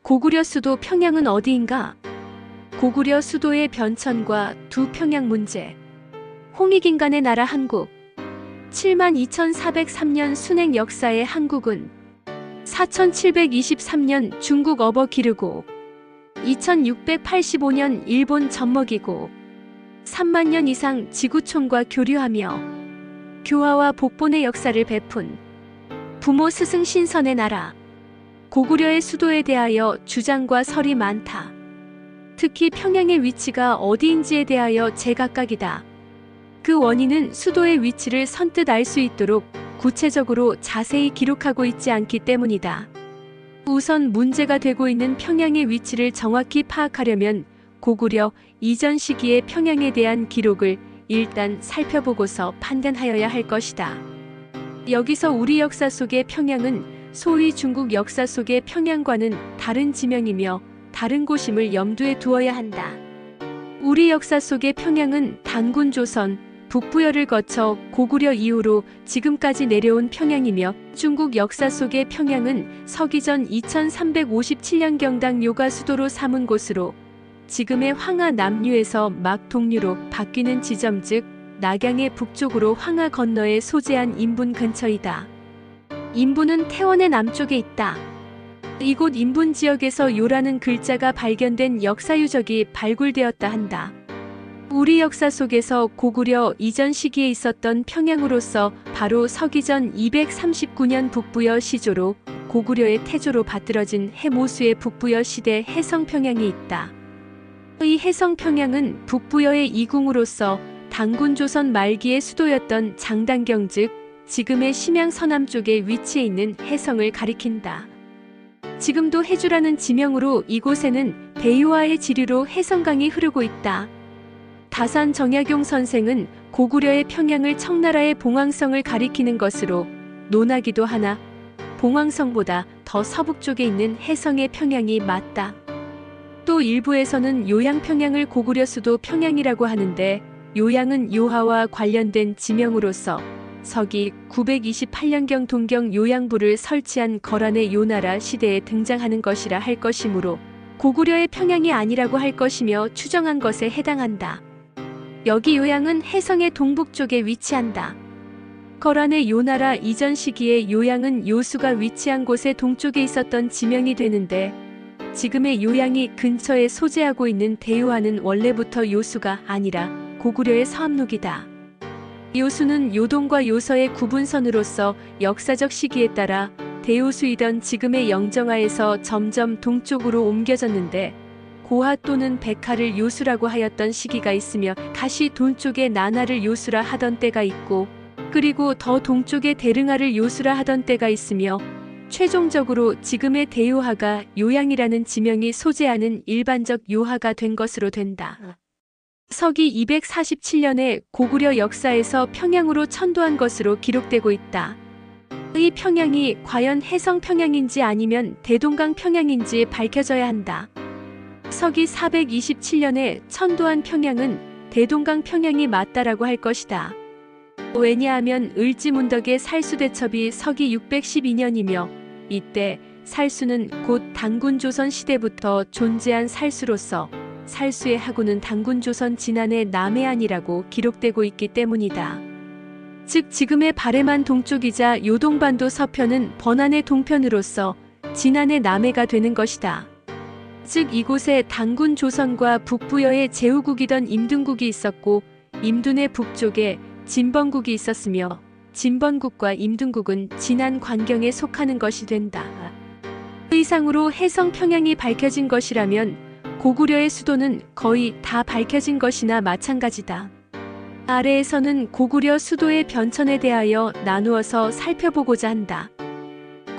고구려 수도 평양은 어디인가? 고구려 수도의 변천과 두 평양 문제. 홍익인간의 나라 한국. 72,403년 순행 역사의 한국은 4723년 중국 업어 기르고 2685년 일본 젖먹이고 3만 년 이상 지구촌과 교류하며 교화와 복본의 역사를 베푼 부모 스승 신선의 나라. 고구려의 수도에 대하여 주장과 설이 많다. 특히 평양의 위치가 어디인지에 대하여 제각각이다. 그 원인은 수도의 위치를 선뜻 알 수 있도록 구체적으로 자세히 기록하고 있지 않기 때문이다. 우선 문제가 되고 있는 평양의 위치를 정확히 파악하려면 고구려 이전 시기의 평양에 대한 기록을 일단 살펴보고서 판단하여야 할 것이다. 여기서 우리 역사 속의 평양은 소위 중국 역사 속의 평양과는 다른 지명이며 다른 곳임을 염두에 두어야 한다. 우리 역사 속의 평양은 단군 조선, 북부여를 거쳐 고구려 이후로 지금까지 내려온 평양이며 중국 역사 속의 평양은 서기전 2357년 경당 요가 수도로 삼은 곳으로 지금의 황하 남류에서 막 동류로 바뀌는 지점 즉 낙양의 북쪽으로 황하 건너에 소재한 인분 근처이다. 인분은 태원의 남쪽에 있다. 이곳 인분 지역에서 요라는 글자가 발견된 역사 유적이 발굴되었다 한다. 우리 역사 속에서 고구려 이전 시기에 있었던 평양으로서 바로 서기전 239년 북부여 시조로 고구려의 태조로 받들어진 해모수의 북부여 시대 해성평양이 있다. 이 해성평양은 북부여의 이궁으로서 단군 조선 말기의 수도였던 장단경 즉 지금의 심양 서남쪽에 위치해 있는 해성을 가리킨다. 지금도 해주라는 지명으로 이곳에는 대유화의 지류로 해성강이 흐르고 있다. 다산 정약용 선생은 고구려의 평양을 청나라의 봉황성을 가리키는 것으로 논하기도 하나 봉황성보다 더 서북쪽에 있는 해성의 평양이 맞다. 또 일부에서는 요양평양을 고구려 수도 평양이라고 하는데 요양은 요하와 관련된 지명으로서 서기 928년경 동경 요양부를 설치한 거란의 요나라 시대에 등장하는 것이라 할 것이므로 고구려의 평양이 아니라고 할 것이며 추정한 것에 해당한다. 여기 요양은 해성의 동북쪽에 위치한다. 거란의 요나라 이전 시기에 요양은 요수가 위치한 곳의 동쪽에 있었던 지명이 되는데 지금의 요양이 근처에 소재하고 있는 대유화는 원래부터 요수가 아니라 고구려의 서암록이다. 요수는 요동과 요서의 구분선으로서 역사적 시기에 따라 대요수이던 지금의 영정하에서 점점 동쪽으로 옮겨졌는데 고하 또는 백하를 요수라고 하였던 시기가 있으며 다시 동쪽의 나나를 요수라 하던 때가 있고 그리고 더 동쪽의 대릉하를 요수라 하던 때가 있으며 최종적으로 지금의 대요하가 요양이라는 지명이 소재하는 일반적 요하가 된 것으로 된다. 서기 247년에 고구려 역사에서 평양으로 천도한 것으로 기록되고 있다. 이 평양이 과연 해성평양인지 아니면 대동강 평양인지 밝혀져야 한다. 서기 427년에 천도한 평양은 대동강 평양이 맞다라고 할 것이다. 왜냐하면 을지문덕의 살수대첩이 서기 612년이며 이때 살수는 곧 단군 조선 시대부터 존재한 살수로서 살수의 하구는 단군 조선 진안의 남해안이라고 기록되고 있기 때문이다. 즉 지금의 바레만 동쪽이자 요동반도 서편은 번안의 동편으로서 진안의 남해가 되는 것이다. 즉 이곳에 단군 조선과 북부여의 제후국이던 임둔국이 있었고 임둔의 북쪽에 진번국이 있었으며 진번국과 임둔국은 진안 관경에 속하는 것이 된다. 이상으로 해성평양이 밝혀진 것이라면 고구려의 수도는 거의 다 밝혀진 것이나 마찬가지다. 아래에서는 고구려 수도의 변천에 대하여 나누어서 살펴보고자 한다.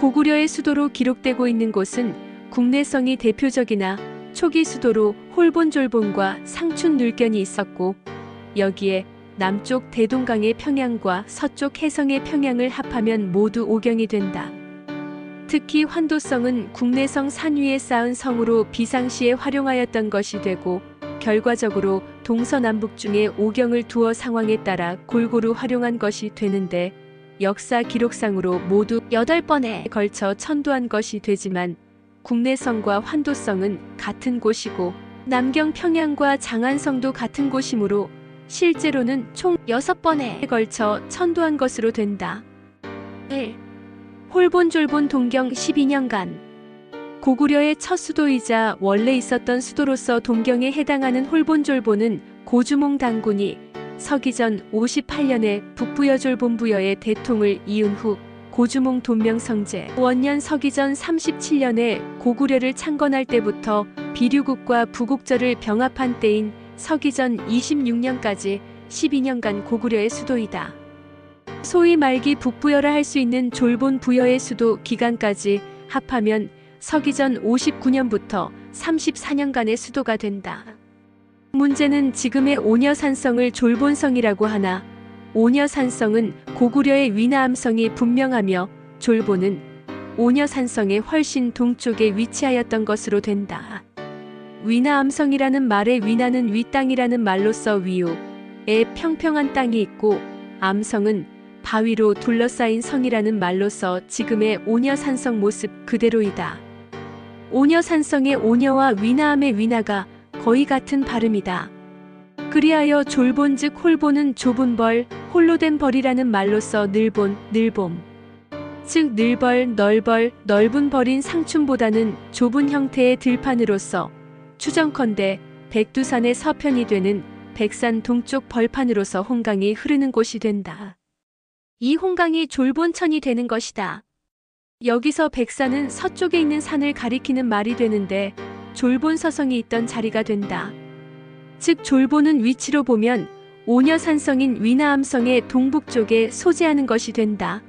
고구려의 수도로 기록되고 있는 곳은 국내성이 대표적이나 초기 수도로 홀본졸본과 상춘눌견이 있었고 여기에 남쪽 대동강의 평양과 서쪽 해성의 평양을 합하면 모두 오경이 된다. 특히 환도성은 국내성 산 위에 쌓은 성으로 비상시에 활용하였던 것이 되고 결과적으로 동서남북 중에 오경을 두어 상황에 따라 골고루 활용한 것이 되는데 역사 기록상으로 모두 8번에 걸쳐 천도한 것이 되지만 국내성과 환도성은 같은 곳이고 남경 평양과 장안성도 같은 곳이므로 실제로는 총 6번에 걸쳐 천도한 것으로 된다. 1. 홀본졸본 동경 12년간 고구려의 첫 수도이자 원래 있었던 수도로서 동경에 해당하는 홀본졸본은 고주몽 당군이 서기전 58년에 북부여졸본부여의 대통을 이은 후 고주몽 돈명성제 원년 서기전 37년에 고구려를 창건할 때부터 비류국과 부국절을 병합한 때인 서기전 26년까지 12년간 고구려의 수도이다. 소위 말기 북부여라 할 수 있는 졸본 부여의 수도 기간까지 합하면 서기전 59년부터 34년간의 수도가 된다. 문제는 지금의 오녀산성을 졸본성이라고 하나 오녀산성은 고구려의 위나암성이 분명하며 졸본은 오녀산성의 훨씬 동쪽에 위치하였던 것으로 된다. 위나암성이라는 말의 위나는 윗땅이라는 말로서 위우에 평평한 땅이 있고 암성은 바위로 둘러싸인 성이라는 말로서 지금의 오녀산성 모습 그대로이다. 오녀산성의 오녀와 위나암의 위나가 거의 같은 발음이다. 그리하여 졸본 즉 홀본은 좁은 벌, 홀로 된 벌이라는 말로서 늘본, 늘봄. 즉 늘벌, 널벌, 넓은 벌인 상춘보다는 좁은 형태의 들판으로서 추정컨대 백두산의 서편이 되는 백산 동쪽 벌판으로서 홍강이 흐르는 곳이 된다. 이 홍강이 졸본천이 되는 것이다. 여기서 백산은 서쪽에 있는 산을 가리키는 말이 되는데 졸본서성이 있던 자리가 된다. 즉 졸본은 위치로 보면 오녀산성인 위나암성의 동북쪽에 소재하는 것이 된다.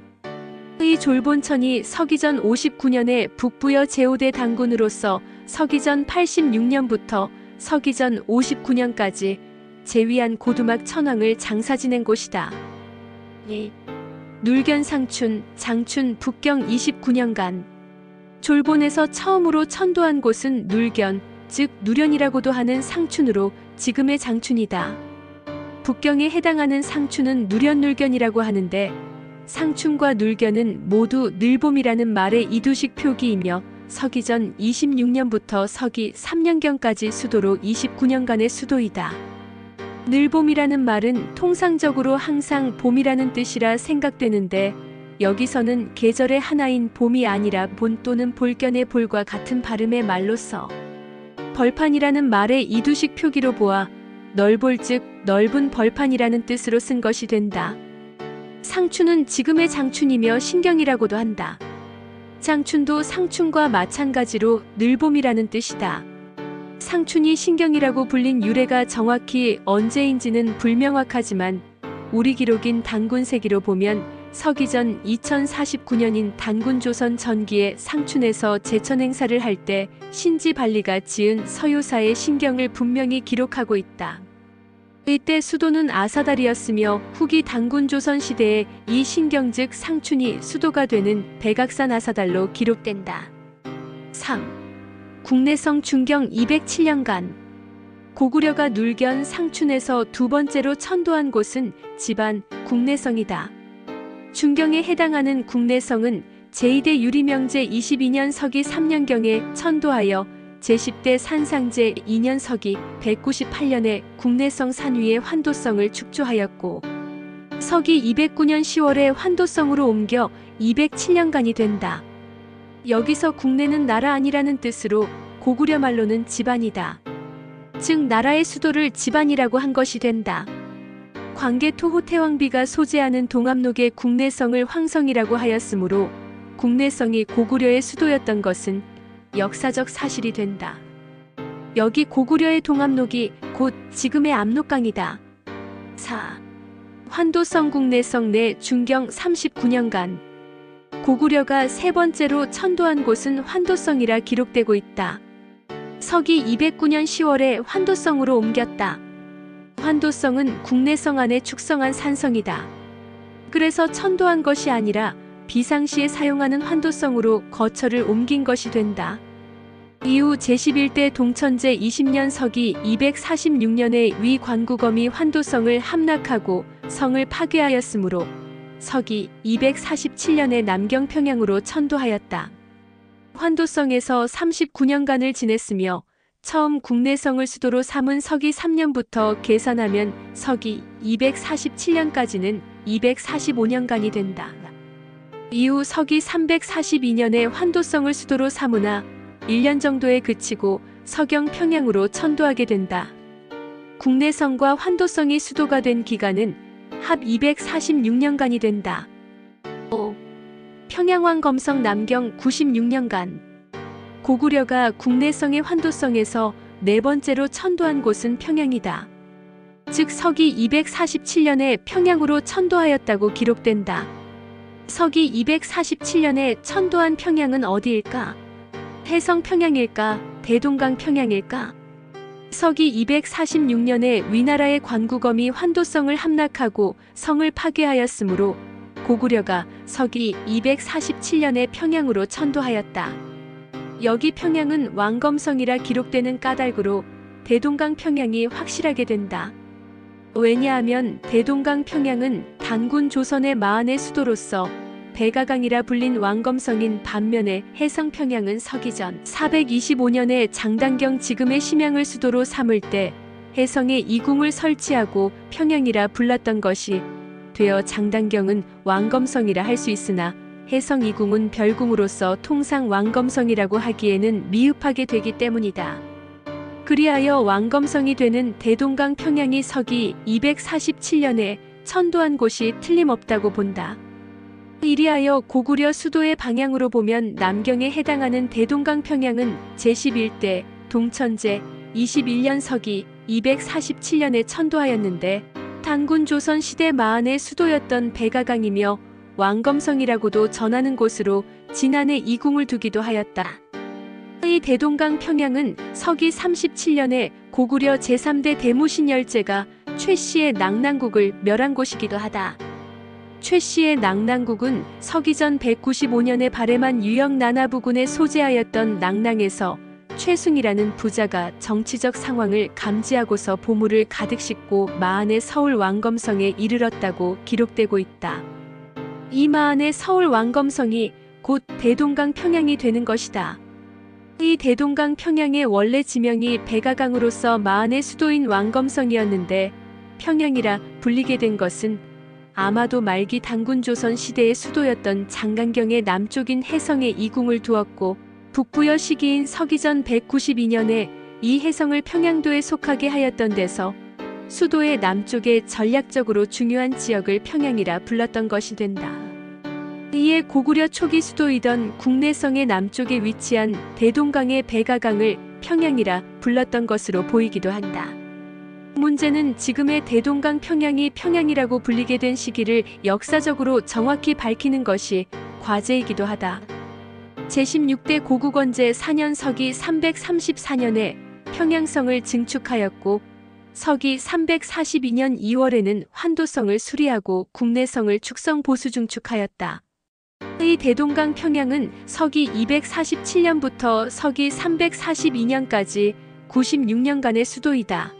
이 졸본천이 서기전 59년에 북부여 제5대 당군으로서 서기전 86년부터 서기전 59년까지 제위한 고두막 천왕을 장사 지낸 곳이다. 눌견 상춘, 장춘 북경 29년간 졸본에서 처음으로 천도한 곳은 눌견, 즉 누련이라고도 하는 상춘으로 지금의 장춘이다. 북경에 해당하는 상춘은 누련눌견이라고 하는데 상춘과 눌견은 모두 늘봄이라는 말의 이두식 표기이며 서기전 26년부터 서기 3년경까지 수도로 29년간의 수도이다. 늘봄이라는 말은 통상적으로 항상 봄이라는 뜻이라 생각되는데 여기서는 계절의 하나인 봄이 아니라 본 또는 볼견의 볼과 같은 발음의 말로서 벌판이라는 말의 이두식 표기로 보아 널볼 즉 넓은 벌판이라는 뜻으로 쓴 것이 된다. 상춘은 지금의 장춘이며 신경이라고도 한다. 장춘도 상춘과 마찬가지로 늘봄이라는 뜻이다. 상춘이 신경이라고 불린 유래가 정확히 언제인지는 불명확하지만 우리 기록인 단군세기로 보면 서기전 2049년인 단군조선 전기에 상춘에서 제천 행사를 할 때 신지발리가 지은 서요사의 신경을 분명히 기록하고 있다. 이때 수도는 아사달이었으며 후기 단군조선 시대에 이 신경 즉 상춘이 수도가 되는 백악산 아사달로 기록된다. 3. 국내성 중경 207년간 고구려가 눌견 상춘에서 두 번째로 천도한 곳은 집안 국내성이다. 중경에 해당하는 국내성은 제2대 유리명제 22년 서기 3년경에 천도하여 제10대 산상제 2년 서기 198년에 국내성 산 위에 환도성을 축조하였고 서기 209년 10월에 환도성으로 옮겨 207년간이 된다. 여기서 국내는 나라 아니라는 뜻으로 고구려 말로는 집안이다. 즉 나라의 수도를 집안이라고 한 것이 된다. 광개토 호태왕비가 소재하는 동암록의 국내성을 황성이라고 하였으므로 국내성이 고구려의 수도였던 것은 역사적 사실이 된다. 여기 고구려의 동암록이 곧 지금의 압록강이다. 4. 환도성 국내성 내 중경 39년간 고구려가 세 번째로 천도한 곳은 환도성이라 기록되고 있다. 서기 209년 10월에 환도성으로 옮겼다. 환도성은 국내성 안에 축성한 산성이다. 그래서 천도한 것이 아니라 비상시에 사용하는 환도성으로 거처를 옮긴 것이 된다. 이후 제11대 동천제 20년 서기 246년에 위 관구검이 환도성을 함락하고 성을 파괴하였으므로 서기 247년에 남경평양으로 천도하였다. 환도성에서 39년간을 지냈으며 처음 국내성을 수도로 삼은 서기 3년부터 계산하면 서기 247년까지는 245년간이 된다. 이후 서기 342년에 환도성을 수도로 삼으나 1년 정도에 그치고 서경 평양으로 천도하게 된다. 국내성과 환도성이 수도가 된 기간은 합 246년간이 된다. 5. 평양왕 검성 남경 96년간. 고구려가 국내성의 환도성에서 네 번째로 천도한 곳은 평양이다. 즉 서기 247년에 평양으로 천도하였다고 기록된다. 서기 247년에 천도한 평양은 어디일까? 해성 평양일까? 대동강 평양일까? 서기 246년에 위나라의 관구검이 환도성을 함락하고 성을 파괴하였으므로 고구려가 서기 247년에 평양으로 천도하였다. 여기 평양은 왕검성이라 기록되는 까닭으로 대동강 평양이 확실하게 된다. 왜냐하면 대동강 평양은 단군 조선의 마한의 수도로서 백아강이라 불린 왕검성인 반면에 해성 평양은 서기전 425년에 장단경 지금의 심양을 수도로 삼을 때 해성에 이궁을 설치하고 평양이라 불렀던 것이 되어 장단경은 왕검성이라 할 수 있으나 해성 이궁은 별궁으로서 통상 왕검성이라고 하기에는 미흡하게 되기 때문이다. 그리하여 왕검성이 되는 대동강 평양이 서기 247년에 천도한 곳이 틀림없다고 본다. 이리하여 고구려 수도의 방향으로 보면 남경에 해당하는 대동강 평양은 제11대 동천제 21년 서기 247년에 천도하였는데 단군 조선 시대 마한의 수도였던 백아강이며 왕검성이라고도 전하는 곳으로 진안에 이궁을 두기도 하였다. 이 대동강 평양은 서기 37년에 고구려 제3대 대무신열제가 최씨의 낙난국을 멸한 곳이기도 하다. 최씨의 낙난국은 서기전 195년에 발해만 유역 나나부군에 소재하였던 낙랑에서 최숭이라는 부자가 정치적 상황을 감지하고서 보물을 가득 싣고 마한의 서울 왕검성에 이르렀다고 기록되고 있다. 이 마한의 서울 왕검성이 곧 대동강 평양이 되는 것이다. 이 대동강 평양의 원래 지명이 백아강으로서 마한의 수도인 왕검성이었는데 평양이라 불리게 된 것은 아마도 말기 단군 조선 시대의 수도였던 장강경의 남쪽인 해성에 이궁을 두었고 북부여 시기인 서기전 192년에 이 해성을 평양도에 속하게 하였던 데서 수도의 남쪽에 전략적으로 중요한 지역을 평양이라 불렀던 것이 된다. 이에 고구려 초기 수도이던 국내성의 남쪽에 위치한 대동강의 백아강을 평양이라 불렀던 것으로 보이기도 한다. 문제는 지금의 대동강 평양이 평양이라고 불리게 된 시기를 역사적으로 정확히 밝히는 것이 과제이기도 하다. 제16대 고국원제 4년 서기 334년에 평양성을 증축하였고 서기 342년 2월에는 환도성을 수리하고 국내성을 축성 보수 중축하였다. 이 대동강 평양은 서기 247년부터 서기 342년까지 96년간의 수도이다.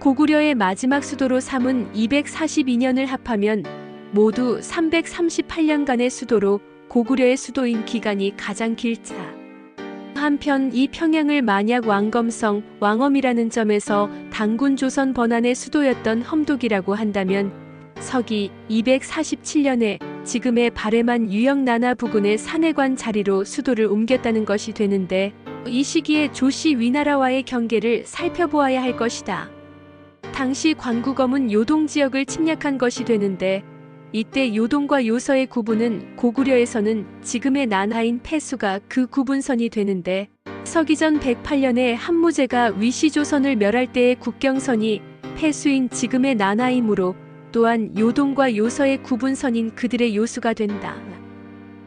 고구려의 마지막 수도로 삼은 242년을 합하면 모두 338년간의 수도로 고구려의 수도인 기간이 가장 길다. 한편 이 평양을 만약 왕검성, 왕엄이라는 점에서 단군 조선 번안의 수도였던 험독이라고 한다면 서기 247년에 지금의 발해만 유역 나나 부근의 산해관 자리로 수도를 옮겼다는 것이 되는데 이 시기에 조씨 위나라와의 경계를 살펴보아야 할 것이다. 당시 관구검은 요동 지역을 침략한 것이 되는데 이때 요동과 요서의 구분은 고구려에서는 지금의 난하인 폐수가 그 구분선이 되는데 서기전 108년에 한무제가 위시조선을 멸할 때의 국경선이 폐수인 지금의 난하이므로 또한 요동과 요서의 구분선인 그들의 요수가 된다.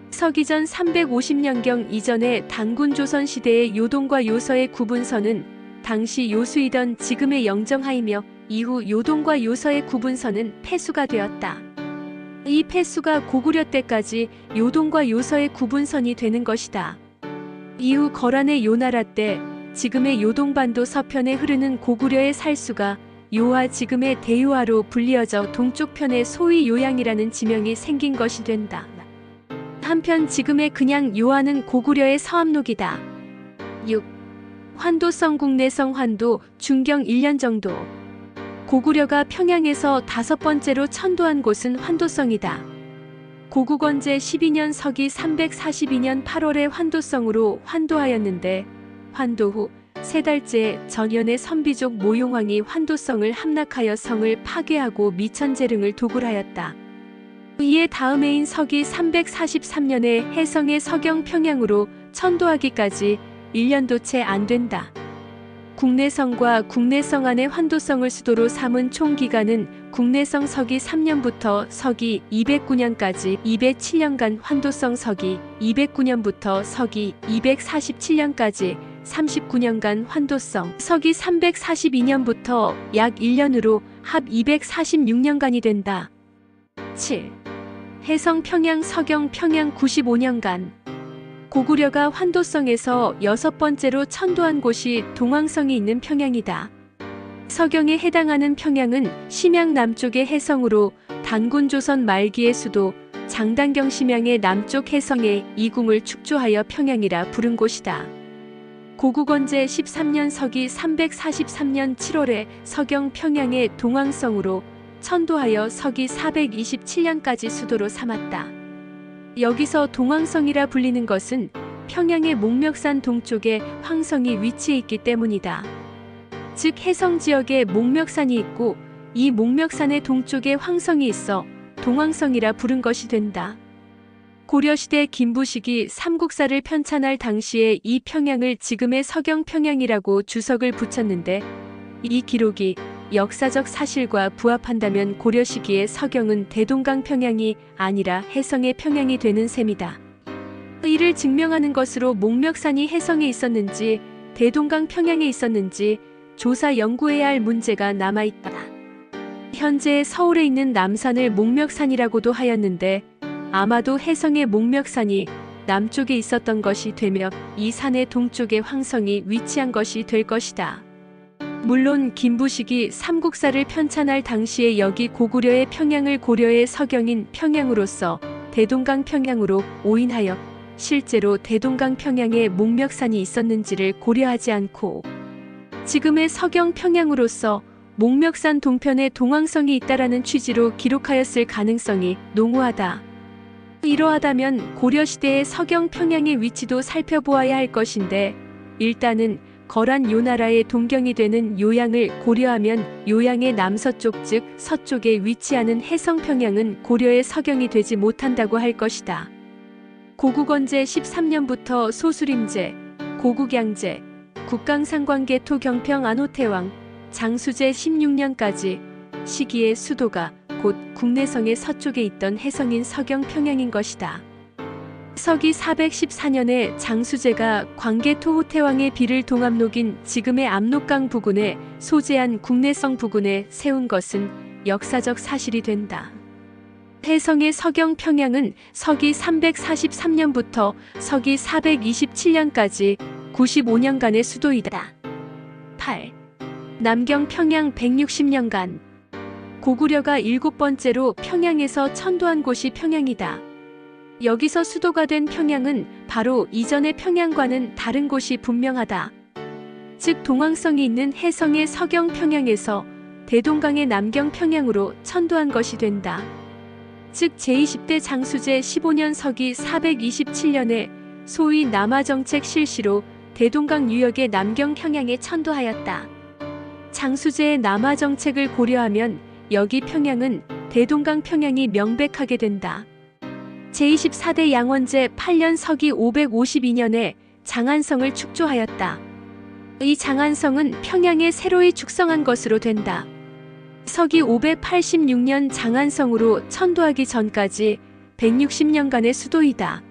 서기전 350년경 이전의 단군조선 시대의 요동과 요서의 구분선은 당시 요수이던 지금의 영정하이며 이후 요동과 요서의 구분선은 폐수가 되었다. 이 폐수가 고구려 때까지 요동과 요서의 구분선이 되는 것이다. 이후 거란의 요나라 때 지금의 요동반도 서편에 흐르는 고구려의 살수가 요와 지금의 대요하로 불리어져 동쪽편의 소위 요양이라는 지명이 생긴 것이 된다. 한편 지금의 그냥 요하는 고구려의 서암록이다. 6. 환도성 국내성 환도 중경 1년 정도. 고구려가 평양에서 5번째로 천도한 곳은 환도성이다. 고국원제 12년 서기 342년 8월에 환도성으로 환도하였는데 환도 후 3달째 전연의 선비족 모용왕이 환도성을 함락하여 성을 파괴하고 미천재릉을 도굴하였다. 이에 다음 해인 서기 343년에 해성의 서경 평양으로 천도하기까지 1년도 채 안 된다. 국내성과 국내성 안의 환도성을 수도로 삼은 총 기간은 국내성 서기 3년부터 서기 209년까지 207년간, 환도성 서기 209년부터 서기 247년까지 39년간, 환도성 서기 342년부터 약 1년으로 합 246년간이 된다. 7. 해성 평양 서경 평양 95년간. 고구려가 환도성에서 6번째로 천도한 곳이 동왕성이 있는 평양이다. 서경에 해당하는 평양은 심양 남쪽의 해성으로 단군 조선 말기의 수도 장단경 심양의 남쪽 해성에 이궁을 축조하여 평양이라 부른 곳이다. 고국원제 13년 서기 343년 7월에 서경 평양의 동왕성으로 천도하여 서기 427년까지 수도로 삼았다. 여기서 동왕성이라 불리는 것은 평양의 목멱산 동쪽에 황성이 위치해 있기 때문이다. 즉 해성 지역에 목멱산이 있고 이 목멱산의 동쪽에 황성이 있어 동왕성이라 부른 것이 된다. 고려시대 김부식이 삼국사를 편찬할 당시에 이 평양을 지금의 서경 평양이라고 주석을 붙였는데 이 기록이 역사적 사실과 부합한다면 고려 시기의 서경은 대동강 평양이 아니라 해성의 평양이 되는 셈이다. 이를 증명하는 것으로 목멱산이 해성에 있었는지 대동강 평양에 있었는지 조사 연구해야 할 문제가 남아있다. 현재 서울에 있는 남산을 목멱산이라고도 하였는데 아마도 해성의 목멱산이 남쪽에 있었던 것이 되며 이 산의 동쪽에 황성이 위치한 것이 될 것이다. 물론 김부식이 삼국사를 편찬할 당시에 여기 고구려의 평양을 고려의 서경인 평양으로서 대동강 평양으로 오인하여 실제로 대동강 평양에 목멱산이 있었는지를 고려하지 않고 지금의 서경 평양으로서 목멱산 동편에 동왕성이 있다라는 취지로 기록하였을 가능성이 농후하다. 이러하다면 고려시대의 서경 평양의 위치도 살펴보아야 할 것인데 일단은 거란 요나라의 동경이 되는 요양을 고려하면 요양의 남서쪽 즉 서쪽에 위치하는 해성평양은 고려의 서경이 되지 못한다고 할 것이다. 고국원제 13년부터 소수림제, 고국양제, 국강상관계 토경평 안호태왕, 장수제 16년까지 시기의 수도가 곧 국내성의 서쪽에 있던 해성인 서경평양인 것이다. 서기 414년에 장수제가 광개토호태왕의 비를 동암록인 지금의 압록강 부근에 소재한 국내성 부근에 세운 것은 역사적 사실이 된다. 해성의 서경 평양은 서기 343년부터 서기 427년까지 95년간의 수도이다. 8. 남경 평양 160년간. 고구려가 7번째로 평양에서 천도한 곳이 평양이다. 여기서 수도가 된 평양은 바로 이전의 평양과는 다른 곳이 분명하다. 즉 동왕성이 있는 해성의 서경 평양에서 대동강의 남경 평양으로 천도한 것이 된다. 즉 제20대 장수제 15년 서기 427년에 소위 남하정책 실시로 대동강 유역의 남경 평양에 천도하였다. 장수제의 남하정책을 고려하면 여기 평양은 대동강 평양이 명백하게 된다. 제24대 양원제 8년 서기 552년에 장안성을 축조하였다. 이 장안성은 평양에 새로이 축성한 것으로 된다. 서기 586년 장안성으로 천도하기 전까지 160년간의 수도이다.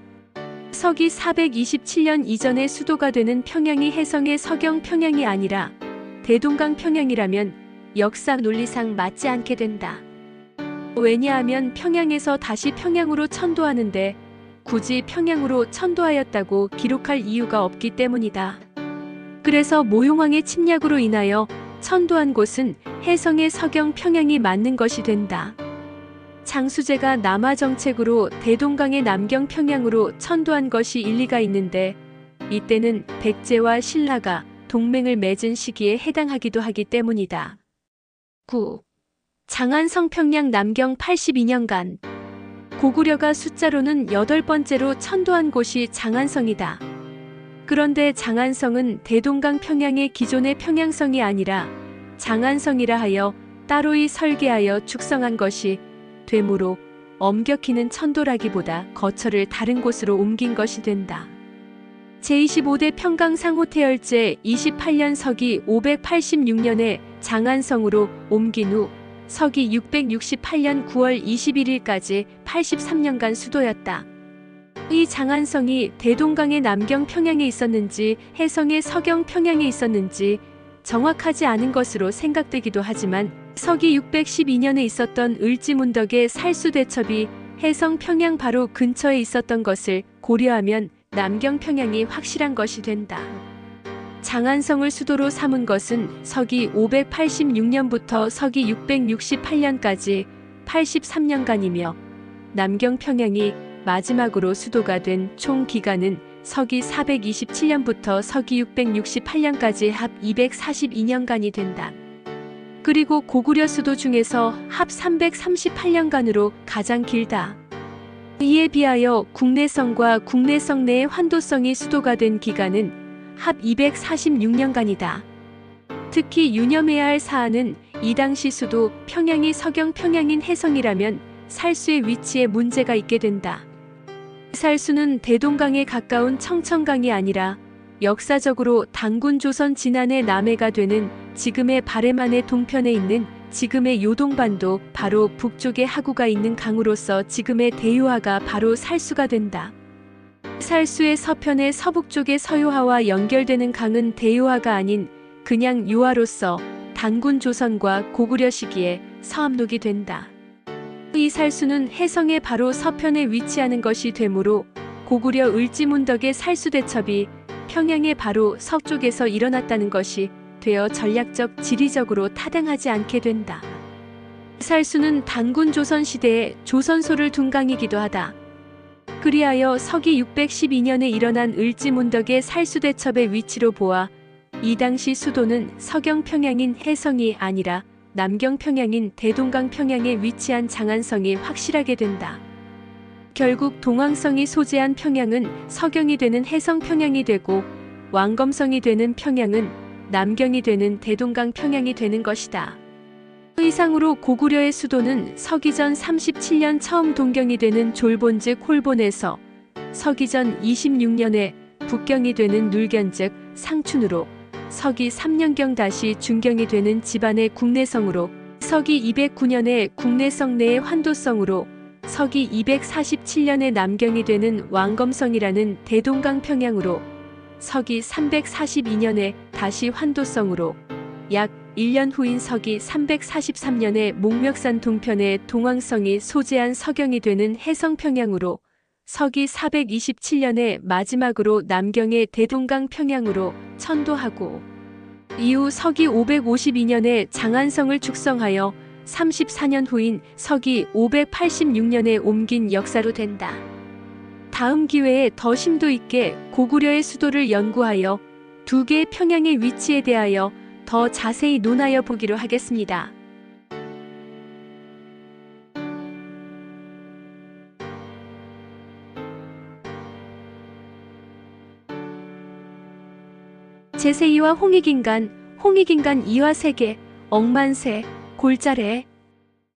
서기 427년 이전의 수도가 되는 평양이 해성의 서경 평양이 아니라 대동강 평양이라면 역사 논리상 맞지 않게 된다. 왜냐하면 평양에서 다시 평양으로 천도하는데 굳이 평양으로 천도하였다고 기록할 이유가 없기 때문이다. 그래서 모용왕의 침략으로 인하여 천도한 곳은 해성의 서경 평양이 맞는 것이 된다. 장수재가 남하 정책으로 대동강의 남경 평양으로 천도한 것이 일리가 있는데 이때는 백제와 신라가 동맹을 맺은 시기에 해당하기도 하기 때문이다. 9. 장안성 평양 남경 82년간 고구려가 숫자로는 8번째로 천도한 곳이 장안성이다. 그런데 장안성은 대동강 평양의 기존의 평양성이 아니라 장안성이라 하여 따로이 설계하여 축성한 것이 되므로 엄격히는 천도라기보다 거처를 다른 곳으로 옮긴 것이 된다. 제25대 평강상 호태열제 28년 서기 586년에 장안성으로 옮긴 후 서기 668년 9월 21일까지 83년간 수도였다. 이 장안성이 대동강의 남경 평양에 있었는지 해성의 서경 평양에 있었는지 정확하지 않은 것으로 생각되기도 하지만 서기 612년에 있었던 을지문덕의 살수대첩이 해성 평양 바로 근처에 있었던 것을 고려하면 남경 평양이 확실한 것이 된다. 장안성을 수도로 삼은 것은 서기 586년부터 서기 668년까지 83년간이며 남경 평양이 마지막으로 수도가 된 총 기간은 서기 427년부터 서기 668년까지 합 242년간이 된다. 그리고 고구려 수도 중에서 합 338년간으로 가장 길다. 이에 비하여 국내성과 국내성 내의 환도성이 수도가 된 기간은 합 246년간이다. 특히 유념해야 할 사안은 이 당시 수도 평양이 서경 평양인 해성이라면 살수의 위치에 문제가 있게 된다. 살수는 대동강에 가까운 청천강이 아니라 역사적으로 단군 조선 진안의 남해가 되는 지금의 바레만의 동편에 있는 지금의 요동반도 바로 북쪽에 하구가 있는 강으로서 지금의 대유하가 바로 살수가 된다. 살수의 서편의 서북쪽의 서유하와 연결되는 강은 대유하가 아닌 그냥 유하로서 단군 조선과 고구려 시기에 서암록이 된다. 이 살수는 해성의 바로 서편에 위치하는 것이 되므로 고구려 을지문덕의 살수대첩이 평양의 바로 서쪽에서 일어났다는 것이 되어 전략적 지리적으로 타당하지 않게 된다. 살수는 단군 조선 시대에 조선소를 둔 강이기도 하다. 그리하여 서기 612년에 일어난 을지문덕의 살수대첩의 위치로 보아 이 당시 수도는 서경 평양인 해성이 아니라 남경 평양인 대동강 평양에 위치한 장안성이 확실하게 된다. 결국 동왕성이 소재한 평양은 서경이 되는 해성 평양이 되고 왕검성이 되는 평양은 남경이 되는 대동강 평양이 되는 것이다. 이상으로 고구려의 수도는 서기전 37년 처음 동경이 되는 졸본 즉 홀본에서 서기전 26년에 북경이 되는 눌견 즉 상춘으로 서기 3년경 다시 중경이 되는 집안의 국내성으로 서기 209년에 국내성 내의 환도성으로 서기 247년에 남경이 되는 왕검성이라는 대동강 평양으로 서기 342년에 다시 환도성으로 약 1년 후인 서기 343년에 목멱산 동편의 동왕성이 소재한 서경이 되는 해성평양으로 서기 427년에 마지막으로 남경의 대동강 평양으로 천도하고 이후 서기 552년에 장안성을 축성하여 34년 후인 서기 586년에 옮긴 역사로 된다. 다음 기회에 더 심도 있게 고구려의 수도를 연구하여 두 개의 평양의 위치에 대하여 더 자세히 논하여 보기로 하겠습니다. 제세이와 홍익인간, 홍익인간 이화세계, 억만세, 골자래,